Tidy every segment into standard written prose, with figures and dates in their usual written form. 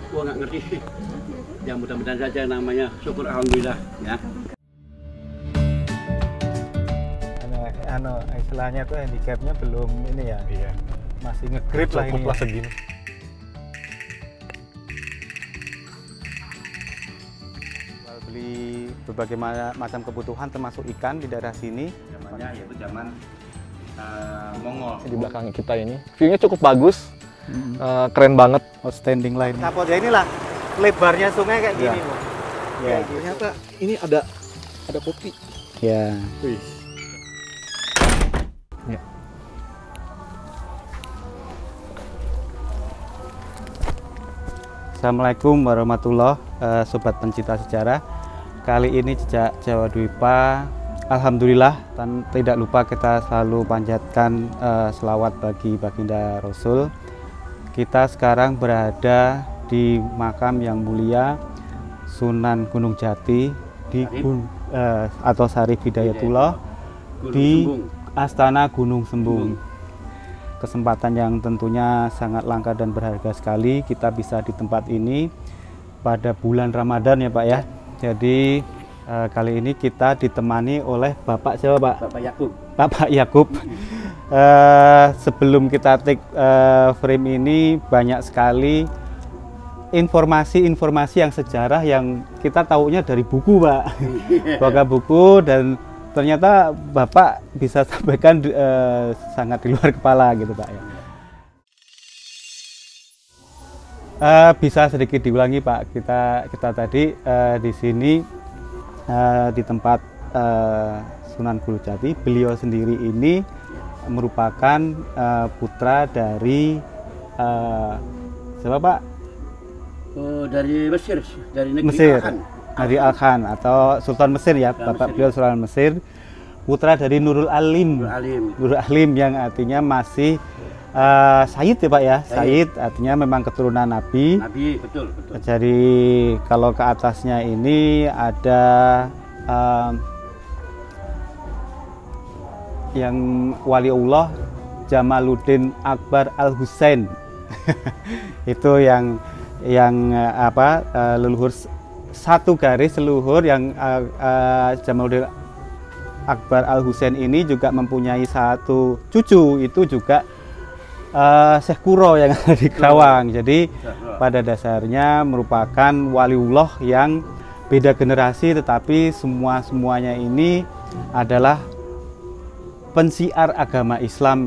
Gua nggak ngerti. Ya mudah-mudahan saja namanya syukur alhamdulillah ya. Istilahnya tuh handicapnya belum ini ya. Iya. Masih ngegrip lah ini. Segini. Beli berbagai macam kebutuhan termasuk ikan di daerah sini. Zamannya yaitu zaman Mongol. Di belakang kita ini view-nya cukup bagus, keren banget. Outstanding line. Kapolda inilah lebarnya sungai kayak gini, Bu. Ya. Ternyata ini ada kopi. Ya. Wih. Ya. Assalamualaikum warahmatullahi sobat pencinta sejarah. Kali ini Jejak Jawa Dwipa, alhamdulillah tidak lupa kita selalu panjatkan selawat bagi baginda Rasul. Kita sekarang berada di makam yang mulia Sunan Gunung Jati di atau Syarif Hidayatullah di Astana Gunung Sembung. Kesempatan yang tentunya sangat langka dan berharga sekali kita bisa di tempat ini pada bulan Ramadan ya Pak ya. Jadi kali ini kita ditemani oleh Bapak siapa Pak? Bapak Yakub. Bapak Yakub. Sebelum kita take frame ini banyak sekali informasi yang sejarah yang kita tahunya dari buku Pak. Baca buku dan ternyata Bapak bisa sampaikan sangat di luar kepala gitu Pak ya. Bisa sedikit diulangi Pak, kita tadi di sini di tempat Sunan Gunung Jati. Beliau sendiri ini merupakan putra dari siapa Pak? Dari Mesir, dari negeri Mesir. Al-Khan. Dari Al-Khan atau Sultan Mesir ya, Bapak beliau Sultan Mesir, putra dari Nurul Alim. Nurul Alim yang artinya masih Sayyid ya Pak ya, Sayyid artinya memang keturunan Nabi. Nabi, betul. Jadi kalau ke atasnya ini ada yang waliullah Jamaluddin Akbar Al-Husain. Itu yang leluhur satu garis leluhur yang Jamaluddin Akbar Al-Husain ini juga mempunyai satu cucu, itu juga Syekh Kuro yang ada di Kerawang. Jadi pada dasarnya merupakan waliullah yang beda generasi, tetapi semuanya ini adalah pensiar agama Islam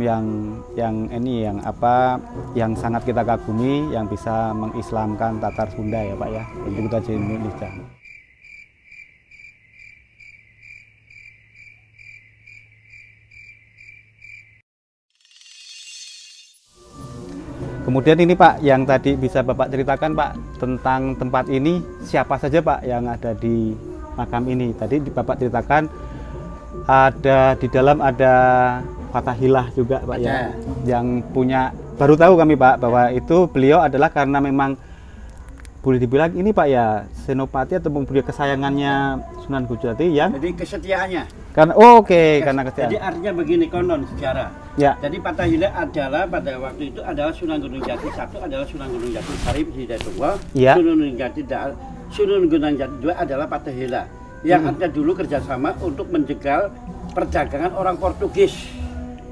yang sangat kita kagumi, yang bisa mengislamkan Tatar Sunda ya Pak ya, untuk kita jadi Indonesia. Kemudian ini Pak, yang tadi bisa Bapak ceritakan Pak tentang tempat ini, siapa saja Pak yang ada di makam ini? Tadi Bapak ceritakan ada di dalam ada Fatahillah juga Pak ya, yang punya, baru tahu kami Pak bahwa itu beliau adalah karena memang boleh dibilang ini Pak ya senopati atau beliau kesayangannya Sunan Gunung Jati yang jadi kesetiaannya karena karena kesetiaan. Jadi artinya begini konon sejarah ya. Jadi Fatahillah adalah pada waktu itu adalah Sunan Gunung Jati satu adalah Sunan Gunung Jati Syarif Hidayatullah ya. Sunan Gunung Jati dua adalah Fatahillah yang ada dulu kerjasama untuk menjegal perdagangan orang Portugis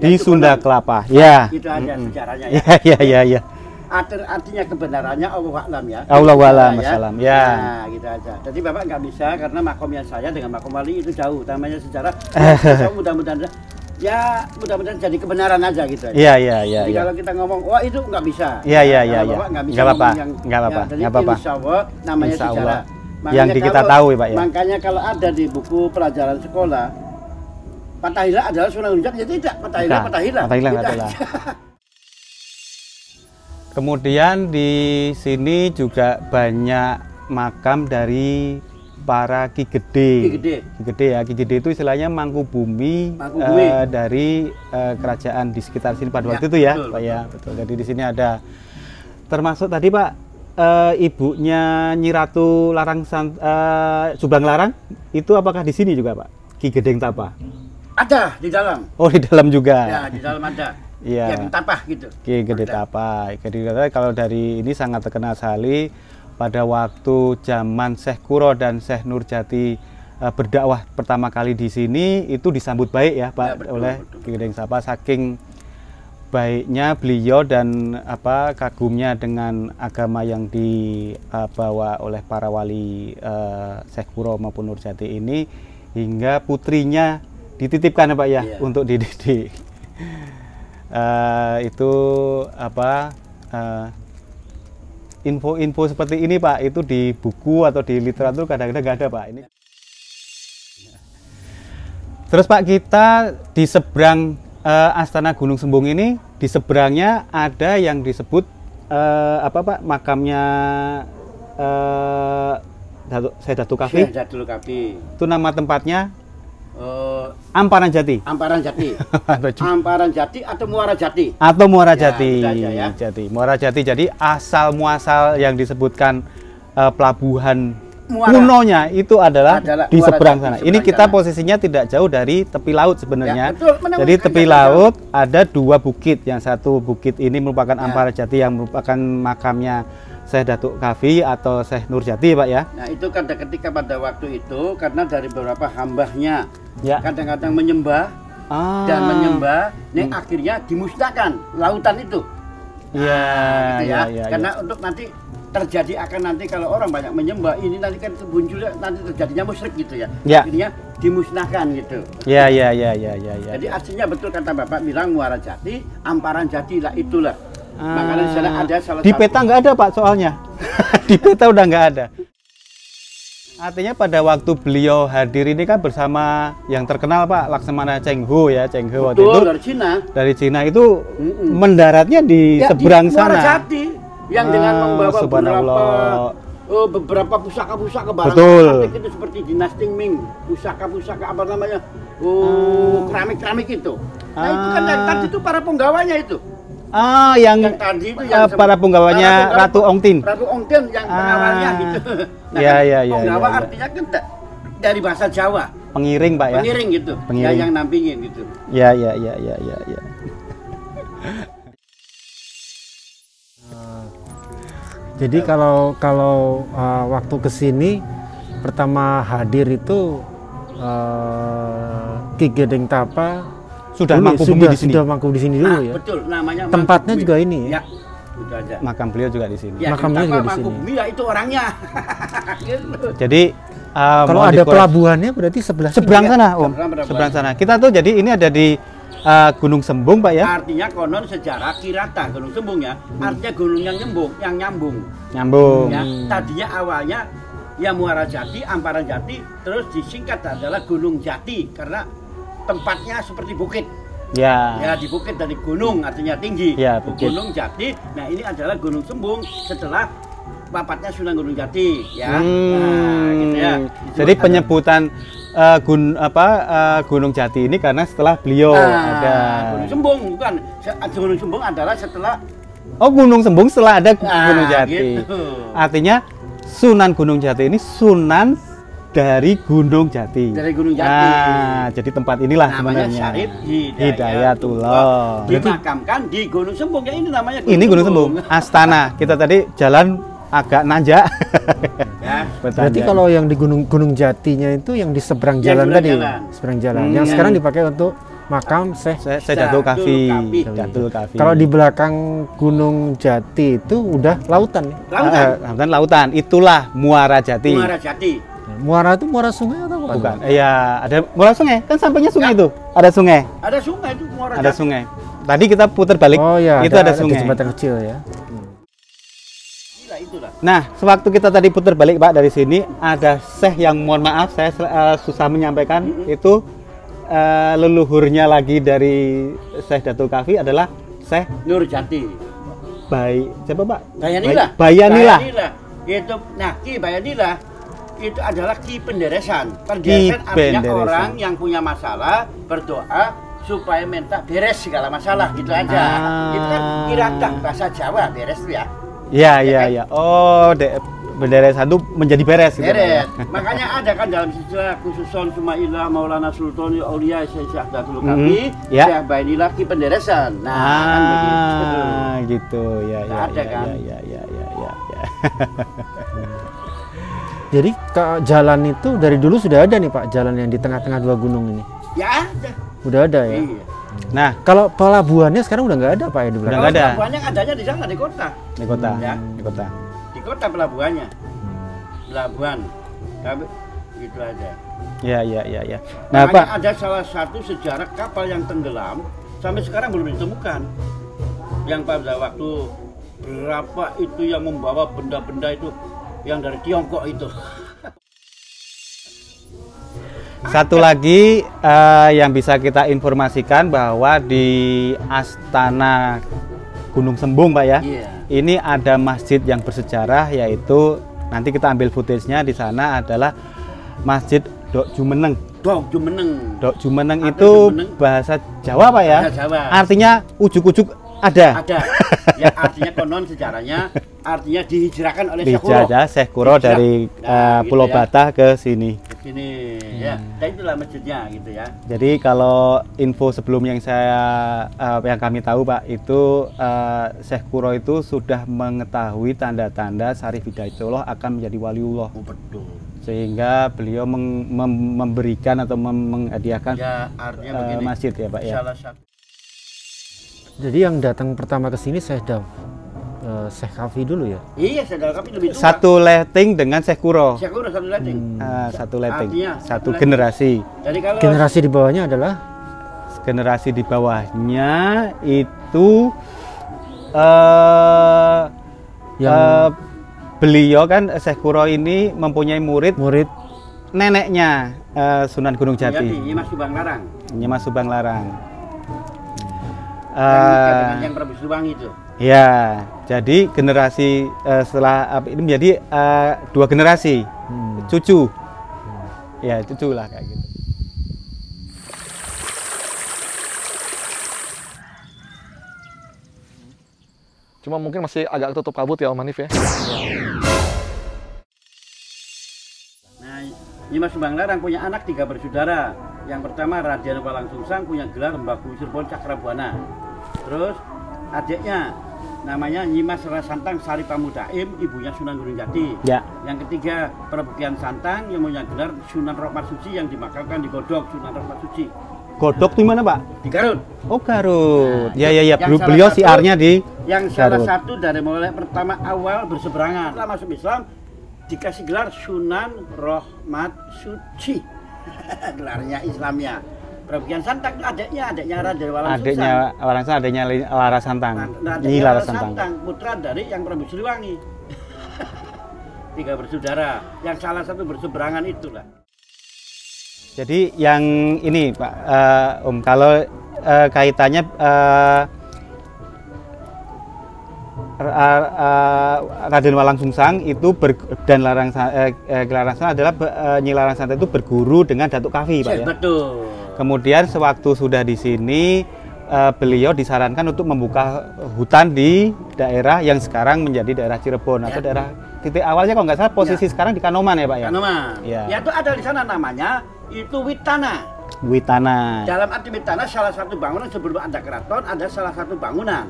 di Sunda Kelapa ya. Itu aja sejarahnya ya. Artinya kebenarannya Allah a'lam ya. Allah a'lam ya. Nah, gitu aja. Jadi Bapak nggak bisa karena makomnya saya dengan makom wali itu jauh. Namanya sejarah. Mudah-mudahan jadi kebenaran aja gitu. Iya. Jadi kalau kita ngomong, wah itu nggak bisa. Iya. Bapak nggak bisa. Nggak apa-apa. Insya Allah namanya sejarah. Yang kita tahu ya Pak ya. Makanya kalau ada di buku pelajaran sekolah, Fatahillah adalah Sunan Gunung Jati, ya tidak. Fatahillah adalah. Kemudian di sini juga banyak makam dari para Ki Gede. Ki Gede itu istilahnya Mangkubumi dari kerajaan di sekitar sini pada waktu itu ya, betul, Pak ya. Betul. Jadi di sini ada termasuk tadi Pak ibunya Nyi Ratu Subang Larang itu apakah di sini juga Pak? Ki Gedeng Tapa. Ada di dalam. Oh, di dalam juga. Ya, di dalam ada. Iya. Ki Gedeng Tapa gitu. Ki Gedeng Tapa. Jadi kalau dari ini sangat terkenal sekali pada waktu zaman Syekh Kuro dan Syekh Nurjati berdakwah pertama kali di sini itu disambut baik ya Pak, ya, betul, oleh Ki Gendeng Sapa, saking baiknya beliau dan kagumnya dengan agama yang dibawa oleh para wali Syekh Kuro maupun Nurjati ini, hingga putrinya dititipkan ya Pak ya, untuk dididik. Itu info-info seperti ini Pak, itu di buku atau di literatur kadang-kadang nggak ada Pak. Ini. Terus Pak, kita di seberang Astana Gunung Sembung ini, di seberangnya ada yang disebut Pak, makamnya Syekh Datuk Kafi. Syekh Datuk Kafi. Itu nama tempatnya Amparan Jati. Amparan Jati. Amparan Jati atau Muara Jati. Atau Muara Jati. Ya. Jati. Muara Jati. Jadi asal muasal yang disebutkan pelabuhan Muara kunonya itu adalah di seberang sana. Ini kita posisinya tidak jauh dari tepi laut sebenarnya. Ya, jadi tepi laut ada dua bukit. Yang satu bukit ini merupakan Amparan Jati yang merupakan makamnya Syekh Datuk Kafi atau Syekh Nurjati Pak ya. Nah itu ketika pada waktu itu karena dari beberapa hambahnya kadang-kadang menyembah dan menyembah, akhirnya dimusnahkan lautan itu. Karena untuk nanti terjadi akan nanti kalau orang banyak menyembah ini nanti kan munculnya nanti terjadinya musyrik gitu ya. Akhirnya dimusnahkan gitu. Jadi aslinya betul kata Bapak bilang Muara Jati, Amparan Jati lah itulah. Makanya di sana ada salah di peta nggak ada Pak soalnya. Di peta udah nggak ada. Artinya pada waktu beliau hadir ini kan bersama yang terkenal Pak Laksamana Cheng Ho ya, Cheng Ho waktu itu dari Cina itu mendaratnya di seberang di sana. Muara Jati yang dengan membawa beberapa pusaka-pusaka barang antik itu seperti dinasti Ming, pusaka-pusaka apa namanya, keramik-keramik itu. Nah itu kan yang tadi itu para penggawanya itu. Yang tadi itu yang para penggawanya Ratu Ongtin. Ratu Ongtin yang pengawalnya gitu. Nah, penggawa artinya kan dari bahasa Jawa. Pengiring Pak ya. Pengiring gitu. Pengiring. Ya yang nampingin gitu. Ya. Jadi kalau waktu kesini pertama hadir itu Ki Gendeng Tapa sudah mangku di sini dulu ya. Betul, namanya tempatnya juga ini ya. Itu aja. Makam beliau juga di sini. Ya, makamnya juga di sini. Ya itu orangnya. Jadi kalau ada pelabuhannya berarti seberang sana, Om. Seberang sana. Kita tuh jadi ini ada di Gunung Sembung, Pak ya. Artinya konon sejarah Kirata Gunung Sembung ya. Artinya gunung yang nyambung. Ya, tadinya awalnya ya Muara Jati, Amparan Jati, terus disingkat adalah Gunung Jati karena tempatnya seperti bukit. Ya di bukit dari gunung artinya tinggi. Ya, Gunung Jati. Nah ini adalah Gunung Sembung setelah bapaknya Sunan Gunung Jati. Ya. Nah, gitu ya. Jadi penyebutan Gunung Jati ini karena setelah beliau ada. Gunung Sembung bukan. Gunung Sembung adalah setelah. Gunung Sembung setelah ada Gunung Jati. Gitu. Artinya Sunan Gunung Jati ini Sunan dari Gunung Jati. Dari Gunung Jati. Jadi tempat inilah namanya sebenarnya. Syarif Hidayatullah. Dimakamkan di Gunung Sembung ya, ini namanya Gunung Ini Gunung Sembung. Astana. Kita tadi jalan agak nanjak. Ya. Berarti kalau yang di Gunung Jatinya itu yang di seberang jalan tadi, seberang jalan. Yang sekarang dipakai untuk makam Syekh Datuk Kafi. Kalau di belakang Gunung Jati itu udah lautan ya? Lautan. Itulah Muara Jati. Muara Jati. Muara itu muara sungai atau apa? Bukan. Iya, ada muara sungai. Kan sampingnya sungai itu. Ada sungai. Ada sungai itu Muara Jati. Ada sungai. Tadi kita putar balik. Itu ada sungai. Jembatan kecil ya. Nah, sewaktu kita tadi putar balik Pak dari sini ada Syekh yang mohon maaf saya susah menyampaikan itu leluhurnya lagi dari Syekh Datuk Kafi adalah Syekh Nurjati. Siapa Pak? Bayanillah. Itu Ki Bayanillah itu adalah Ki Penderesan. Penderesan artinya orang yang punya masalah berdoa supaya minta beres segala masalah gitu aja. Itu kan Kirata bahasa Jawa beres tuh ya. Iya. Penderesan itu menjadi beres gitu. Beres. Makanya ada kan dalam istilah khususon Sumailah Maulana Sultan Aulia Syekh Datuk Kafi, Syekh Bayanillah Ki Penderesan. Nah, kan begitu. Gitu. Ya. Ada kan? Ya. Jadi jalan itu dari dulu sudah ada nih Pak, jalan yang di tengah-tengah dua gunung ini? Ya ada. Udah ada ya? Iya. Nah, kalau pelabuhannya sekarang udah nggak ada Pak ya di belakang? Udah nggak ada. Pelabuhannya adanya di sana, di kota. Di kota, Ya. di kota. Di kota pelabuhannya. Pelabuhan. Tapi gitu aja. Ya. Nah, Nah, Pak, ada salah satu sejarah kapal yang tenggelam sampai sekarang belum ditemukan. Yang pada waktu berapa itu yang membawa benda-benda itu yang dari Tiongkok itu. satu lagi yang bisa kita informasikan bahwa di Astana Gunung Sembung, Pak ya. Iya. Ini ada masjid yang bersejarah, yaitu nanti kita ambil footage-nya. Di sana adalah Masjid Dok Jumeneng. Dok Jumeneng. Dok Jumeneng Ada itu Jumeneng. bahasa Jawa, Pak ya. Bahasa Jawa. Artinya ujuk-ujuk ada. Ada. Ya artinya konon sejarahnya artinya dihijrahkan oleh Syekh Kuro. Dijajah Syekh Kuro Hijrah. dari Nah, gitu Pulau ya. Batah ke sini. Ke sini ya. Dan itulah masjidnya gitu ya. Jadi kalau info sebelum yang yang kami tahu, Pak, itu Syekh Kuro itu sudah mengetahui tanda-tanda Syarif Hidayatullah akan menjadi waliullah. Oh, betul. Sehingga beliau memberikan atau menghadiahkan Ya artinya begini. masjid ya, Pak ya. Salah satu. Jadi yang datang pertama ke sini Syekh Syekh Kafi dulu ya? Iya, saudara kami lebih tua. Satu letting dengan Syekh Kuro. Syekh Kuro satu letting. Satu letting, Artinya, satu satu generasi. Jadi kalau Generasi di bawahnya adalah Generasi di bawahnya itu beliau kan Syekh Kuro ini mempunyai murid neneknya Sunan Gunung Jati, Nyimas Subang Larang. Nyimas Subang Larang. Dengan yang Prabu Siliwangi itu. Ya, jadi generasi setelah ini menjadi dua generasi cucu. Ya, cucu lah kayak gitu. Cuma mungkin masih agak tutup kabut ya Om Hanif ya. Nah, Nyimas Subang Larang punya anak 3 bersaudara. Yang pertama Raden Walangsungsang punya gelar Mbaku Cirebon Cakrabuana. Terus adiknya namanya Nyimas Rasantang Sari Pamudaim, ibunya Sunan Gunung Jati. Ya. Yang ketiga Prabu Kian Santang yang punya gelar Sunan Rahmat Suci yang dimakamkan di Godok Sunan Rahmat Suci. Godok di mana, Pak? Di Garut. Oh, Garut. Nah, Ya. yang Beliau salah satu- siarnya di Yang salah Garut. satu dari mulai pertama awal berseberangan. Setelah masuk Islam dikasih gelar Sunan Rahmat Suci. Gelarnya Islamnya. Prabu Kian Santang itu adiknya Raden Walangsungsang. Adiknya Walangsungsang, adiknya Lara Santang. Nyi Adiknya Lara Lara Santang. Santang, putra dari yang Prabu Siliwangi. 3 bersaudara. Yang salah satu berseberangan itulah. Jadi yang ini Pak kalau kaitannya Raden Walangsungsang itu dan Larang Santang adalah Nyi Larang Santang itu berguru dengan Datuk Kafi, Pak ya. Betul. Kemudian sewaktu sudah di sini beliau disarankan untuk membuka hutan di daerah yang sekarang menjadi daerah Cirebon atau daerah titik awalnya kalau nggak salah posisi sekarang di Kanoman ya, Pak ya. Kanoman. Ya. Ya itu ada di sana namanya itu Witana. Witana. Dalam arti Witana salah satu bangunan sebelum ada keraton ada salah satu bangunan.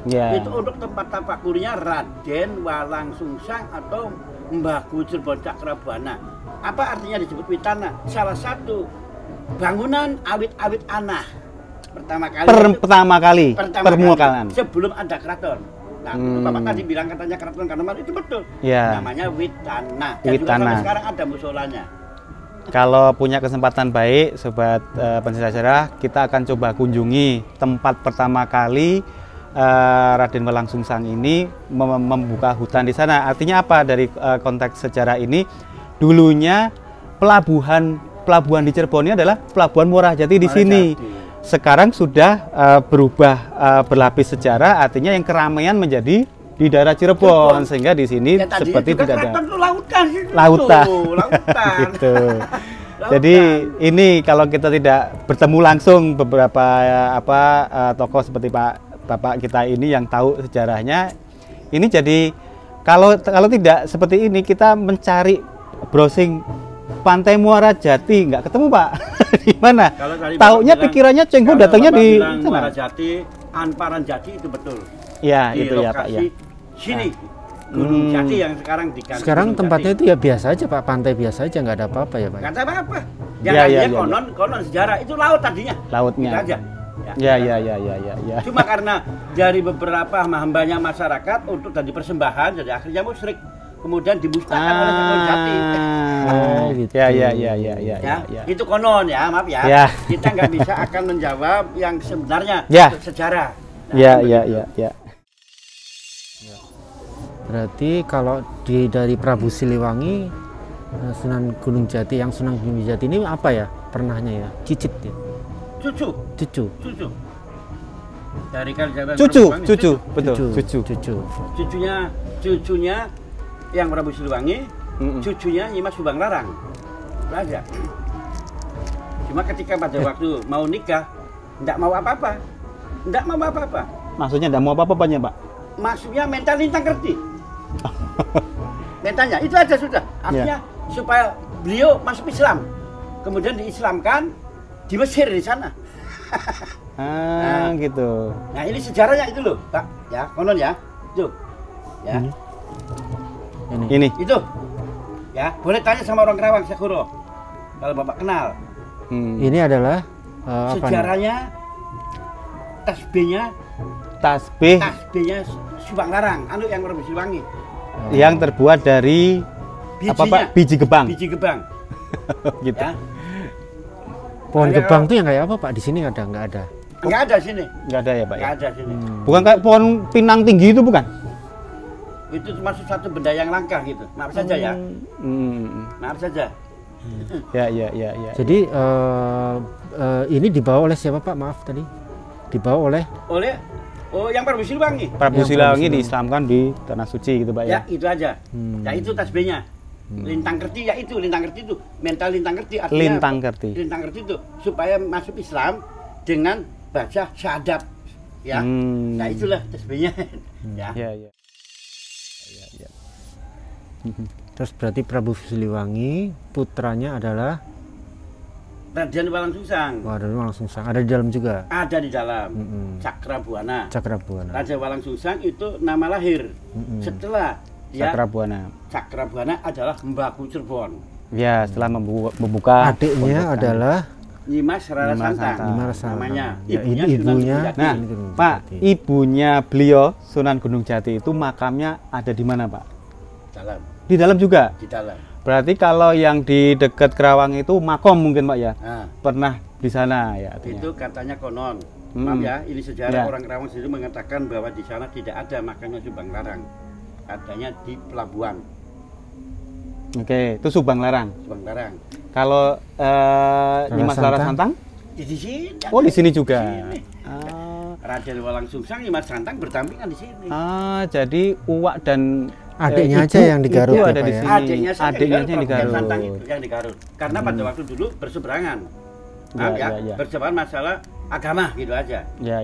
Ya. Itu untuk tempat tapakurnya Raden Walangsungsang atau Mbaku Cirebon Cakrabuana. Apa artinya disebut Witana? Salah satu bangunan awit-awit anah pertama kali. Pertama kali permukaan. Sebelum ada keraton. Nah, itu Bapak tadi bilang katanya keraton Kanoman itu betul. Ya. Namanya Witana. Dan juga Witana. sampai sekarang ada musolanya. Kalau punya kesempatan baik, sobat pencinta sejarah, kita akan coba kunjungi tempat pertama kali Raden Walangsungsang ini membuka hutan di sana. Artinya apa dari konteks sejarah ini? Dulunya pelabuhan di Cirebon ini adalah pelabuhan Muara Jati di sini. Sekarang sudah berubah berlapis sejarah, artinya yang keramaian menjadi di daerah Cirebon, sehingga di sini Ya, seperti tidak ada lautan. lautan. Lautan. Gitu. Jadi ini kalau kita tidak bertemu langsung beberapa tokoh seperti Bapak kita ini yang tahu sejarahnya, ini jadi kalau tidak seperti ini kita mencari browsing Pantai Muara Jati nggak ketemu, Pak. Di mana? Taunya pikirannya Cengho datangnya di sana. Muara Jati, Anparan Jati itu betul. Ya, Di itu ya, Pak ya. Sini. Gunung Jati yang sekarang diganti. Sekarang Gunung tempatnya Jati. itu ya biasa aja Pak, pantai biasa aja, nggak ada apa-apa ya Pak. Nggak ada apa-apa. Yang Ya, tadinya ya, ya, konon sejarah itu laut tadinya. Lautnya. Gitu aja. Ya. Cuma karena dari beberapa hambanya masyarakat untuk tadi persembahan, jadi akhirnya musyrik. Kemudian dimusnahkan oleh Gunung Jati. Oh, gitu. Ya, itu konon ya, maaf ya. Ya. Kita nggak bisa akan menjawab yang sebenarnya Ya. sejarah. Nah, Ya. Berarti kalau dari Prabu Siliwangi, Sunan Gunung Jati, yang Sunan Gunung Jati ini apa ya? Pernahnya ya? Cicit ya? Cucu. Dari kerajaan Cucu, betul. Cucu. Cucunya yang Prabu Siliwangi, cucunya Nyimas Subang Larang. Raja. Cuma ketika pada waktu mau nikah, enggak mau apa-apa. Maksudnya enggak mau apa-apanya, Pak? Maksudnya mental lintang kerti. Mentalnya itu aja sudah. Artinya supaya beliau masuk Islam. Kemudian diislamkan di Mesir di sana. Gitu. Nah, ini sejarahnya itu loh, Pak. Ya, konon ya. Itu. Ya. Ini. Itu. Ya, boleh tanya sama orang Kerawang Sakuro. Kalau Bapak kenal. Ini adalah apa sejarahnya tasbih Subang Larang, yang Prabu Siliwangi. Yang terbuat dari apa Pak? Biji gebang. Gitu. Ya. Pohon gebang tuh yang kayak apa Pak? Di sini nggak ada. Nggak ada sini. Nggak ada ya Pak? Nggak ada sini. Bukan kayak pohon pinang tinggi itu bukan? Itu termasuk satu benda yang langka gitu. Maaf saja ya. Maaf saja. Ya. Jadi ini dibawa oleh siapa Pak? Maaf tadi. Dibawa oleh yang Prabu Siliwangi. Prabu Siliwangi diislamkan di Tanah Suci gitu Pak ya. Ya, itu aja. Ya itu tasbihnya. Lintang kerti ya itu, lintang kerti itu. Mental lintang kerti artinya Lintang kerti. Lintang kerti itu supaya masuk Islam dengan baca syahadat. Ya. Nah, itulah tasbihnya. Ya. Terus berarti Prabu Siliwangi putranya adalah Raden Walang Sungsang. Raden Walang Sungsang. Ada di dalam juga? Ada di dalam. Cakrabuana. Raja Walang Sungsang itu nama lahir. Setelah dia Cakrabuana adalah Mbaku Cirebon. Ya, setelah membuka adiknya adalah Nyimas Rara Santang. Namanya. Ibunya. Nah, Pak, ibunya beliau Sunan Gunung Jati itu makamnya ada di mana, Pak? Dalam. Di dalam juga? Di dalam. Berarti kalau yang di dekat Kerawang itu makom mungkin Pak ya? Pernah di sana ya? Artinya. Itu katanya konon. Maaf ya, ini sejarah orang Kerawang sendiri mengatakan bahwa di sana tidak ada makamnya Subang Larang. Adanya di pelabuhan. Oke, itu Subang Larang. Subang Larang. Kalau Nyimas Rara Santang? Di sini. Oh, di sini juga. Di sini. Raden Walang Sungsang, Nyimas Santang berdampingan di sini. Jadi Uwak dan adiknya aja yang di Garut itu ada di sini. Adiknya yang di Garut. Santang itu yang di Garut. Karena pada waktu dulu berseberangan. Berseberangan masalah agama gitu aja. Ya.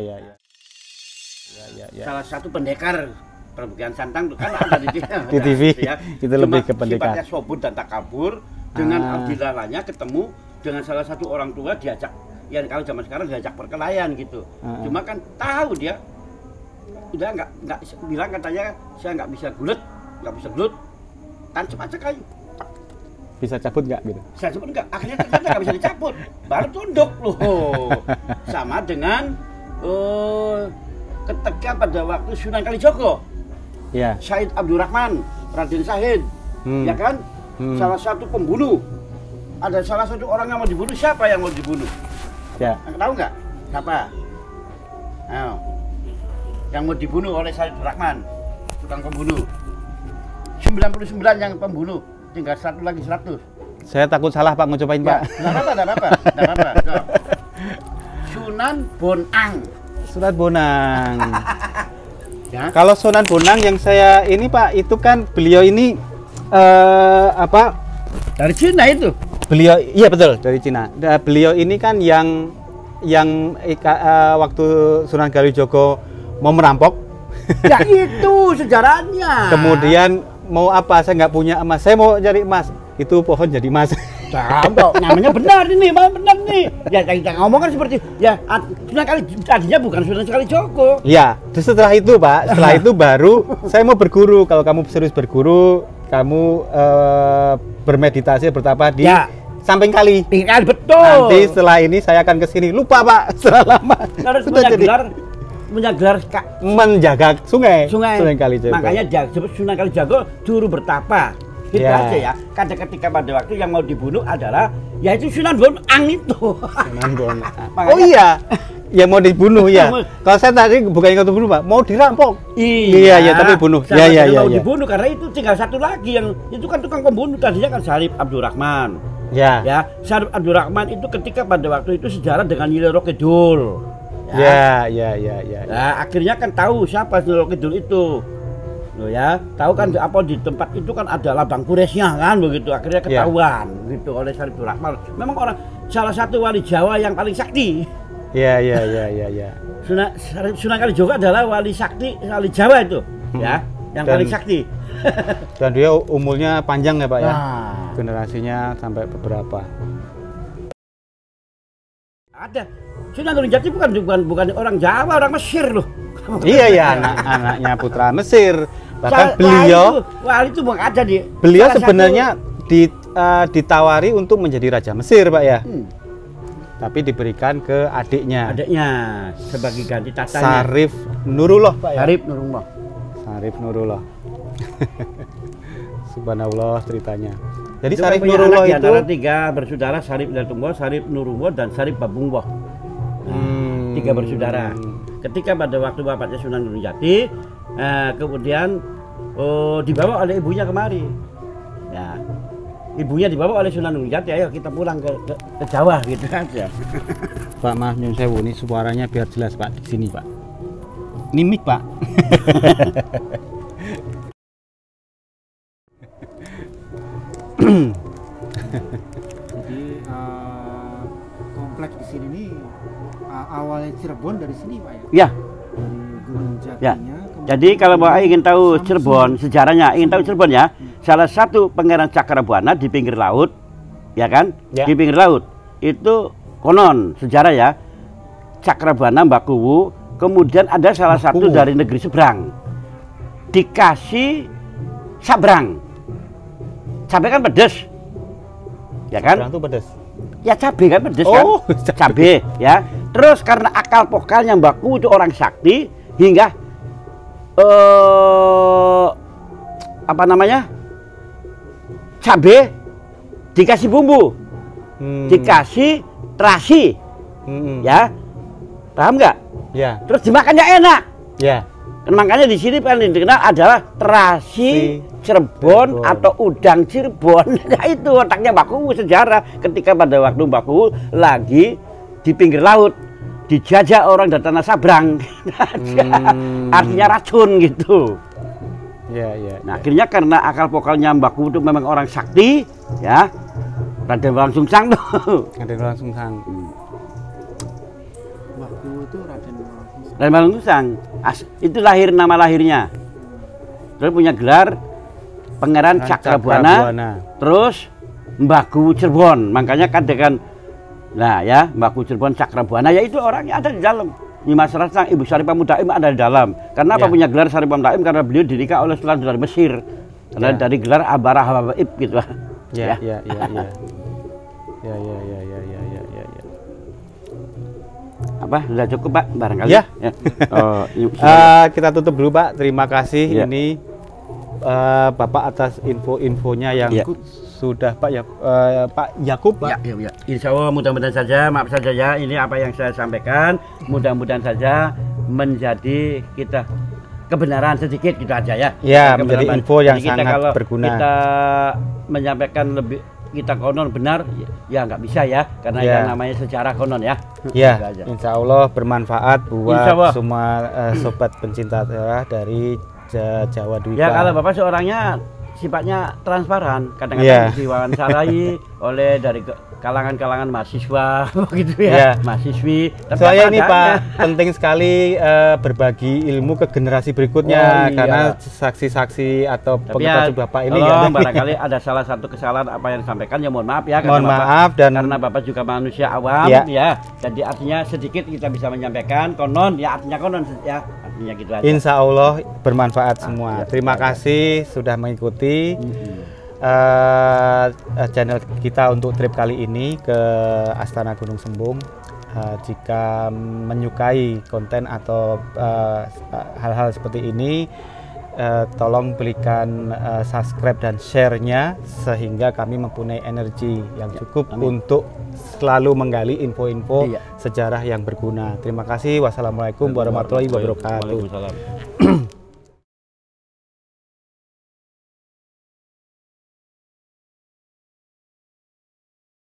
Salah satu pendekar Perbukian Santang itu kan ada di TV. Ya. Itu lebih ke pendekar. Sifatnya sobut dan takabur. Dengan abdilalanya ketemu dengan salah satu orang tua diajak. Ya kalau zaman sekarang diajak perkelahian gitu. Cuma kan tahu dia udah nggak bilang katanya saya nggak bisa gelut, tancap aja kayu. Bisa cabut nggak gitu? Saya cabut nggak, akhirnya ternyata nggak bisa dicabut, baru tunduk loh. Sama dengan ketika pada waktu Sunan Kalijogo, Said Abdurrahman, Raden Syahid, ya kan, salah satu pembunuh. Ada salah satu orang yang mau dibunuh, siapa yang mau dibunuh? Ya. Tahu nggak? Siapa? Yang mau dibunuh oleh Said Abdurrahman, tukang pembunuh. 99 yang pembunuh, tinggal satu lagi 100. Saya takut salah Pak, mau cobain Pak. Nggak apa-apa. Sunan Bonang. Sunan Bonang. Ya. Kalau Sunan Bonang yang saya ini Pak, itu kan beliau ini dari Cina itu. Beliau, iya betul, dari Cina. Beliau ini kan yang waktu Sunan Kalijogo mau merampok. Ya itu sejarahnya. Kemudian mau apa? Saya nggak punya emas. Saya mau cari emas. Itu pohon jadi emas. namanya benar ini, benar nih. Ya kita ngomong kan seperti ya Sunan Kali tadinya bukan Sunan Kalijogo. Iya, setelah itu Pak, setelah itu baru saya mau berguru. Kalau kamu serius berguru, kamu bermeditasi bertapa di samping kali. Betul. Nanti setelah ini saya akan ke sini. Lupa Pak, setelah lama. Harus menjaga menjaga sungai Kalijogo. Makanya disebut Sunan Kalijogo juru bertapa. Gitu aja ya. Karena ketika pada waktu yang mau dibunuh adalah yaitu Sunan Bonang itu. Sunan Bonang. Oh iya. Ya mau dibunuh ya. Kalau saya tadi bukan yang bunuh Pak, mau dirampok. Iya, tapi bunuh. Iya. Mau dibunuh karena itu tinggal satu lagi yang itu kan tukang pembunuh tadinya kan Syarif Abdurrahman. Ya, Syarif Abdurrahman itu ketika pada waktu itu sejarah dengan Nyi Roro Kidul. Ya. Nah, akhirnya kan tahu siapa Nyi Roro Kidul itu. Loh ya, tahu kan apa di tempat itu kan ada labang kuresnya kan begitu. Akhirnya ketahuan gitu oleh Syarif Abdurrahman. Memang salah satu wali Jawa yang paling sakti. Iya. Sunan Kalijogo adalah wali sakti wali Jawa itu, ya, yang paling sakti. Dan dia umurnya panjang ya Pak ya. Generasinya sampai beberapa. Ada. Sunan Gunung Jati bukan orang Jawa, orang Mesir loh. Iya, anaknya putra Mesir. Bahkan beliau itu bukan ada di. Beliau sebenarnya ditawari untuk menjadi raja Mesir Pak ya. Tapi diberikan ke adiknya sebagai ganti tatanya. Syarif Nurullah Pak ya. Syarif Nurullah. Subhanallah ceritanya. Jadi itu Syarif Nurullah itu antara 3 bersaudara, Syarif Datumbo, Syarif Nurullah dan Syarif Babungboh. 3 bersaudara. Ketika pada waktu bapaknya Sunan Gunung Jati, kemudian dibawa oleh ibunya kemari. Ya. Ibunya dibawa oleh Sunan Gunung Jati, ayo kita pulang ke Jawa gitu aja. Pak maaf nyun sewu, ini suaranya biar jelas Pak di sini Pak. Ini mic Pak. Jadi kompleks di sini nih awalnya Cirebon dari sini Pak ya? Ya. Dari Gunung Jatinya. Jadi kalau Bapak ingin tahu Cirebon sejarahnya, ingin tahu Cirebon ya, salah satu pangeran Cakrabuana di pinggir laut, ya kan? Di pinggir laut itu konon sejarah ya, Cakrabuana Mbakuwu, kemudian ada salah satu dari negeri seberang dikasih sabrang. Cabai kan pedes, ya kan? Sabrang itu pedes. Ya cabai kan pedes kan? Cabai ya. Terus karena akal pokalnya Mbakuwu itu orang sakti hingga apa namanya? Cabai dikasih bumbu, dikasih terasi, ya, paham nggak? Ya. Terus dimakannya enak. Ya. Makanya di sini paling dikenal adalah terasi Cirebon atau udang Cirebon. Nah itu otaknya Mbakuwu sejarah ketika pada waktu Mbakuwu lagi di pinggir laut dijajah orang dari tanah sabrang. Artinya racun gitu. Nah akhirnya karena akal pokalnya Mbakuwu itu memang orang sakti, ya, Raden Walang Sungsang tuh. Raden Walang Sungsang. Mbakuwu itu Raden Walang Sungsang. Itu nama lahirnya. Terus punya gelar Pangeran Cakrabuana. Terus Mbakuwu Cirebon. Makanya kan dengan ya Mbakuwu Cirebon Cakrabuana ya itu orangnya ada di dalam. Nyimas Rasang, Ibu Syarifah Mudaim ada di dalam. Karena apa punya gelar Syarifah Mudaim? Karena beliau dinikah oleh Sultan dari Mesir. Karena dari gelar Abarah Habaib gitu. Ya. Apa sudah cukup Pak barangkali? Ya. Kita tutup dulu Pak. Terima kasih ini Bapak atas info-infonya yang sudah Pak Pak Yakub Pak. Ya. Insya Allah mudah-mudahan saja, maaf saja ya, ini apa yang saya sampaikan mudah-mudahan saja menjadi kita kebenaran sedikit gitu aja ya. Ya, menjadi info yang sangat berguna. Kita menyampaikan lebih kita konon benar ya nggak bisa ya karena yang namanya sejarah konon ya. Ya, insya Allah bermanfaat buat semua sobat pencinta sejarah dari Jawa Dwipa. Ya kalau Bapak seorangnya sifatnya transparan, kadang-kadang diwawancarai oleh dari kalangan-kalangan mahasiswa begitu ya, mahasiswi. Soalnya ini Pak penting sekali berbagi ilmu ke generasi berikutnya karena saksi-saksi atau pengetahuan Bapak ini barangkali ada salah satu kesalahan apa yang disampaikan ya mohon maaf ya, karena Bapak juga manusia awam ya. Jadi artinya sedikit kita bisa menyampaikan konon ya, artinya konon ya, artinya gitu aja. Insya Allah bermanfaat semua. Terima kasih sudah mengikuti channel kita untuk trip kali ini ke Astana Gunung Sembung. Jika menyukai konten atau hal-hal seperti ini, tolong berikan subscribe dan share-nya sehingga kami mempunyai energi yang cukup untuk selalu menggali info-info sejarah yang berguna. Terima kasih. Wassalamualaikum warahmatullahi wabarakatuh.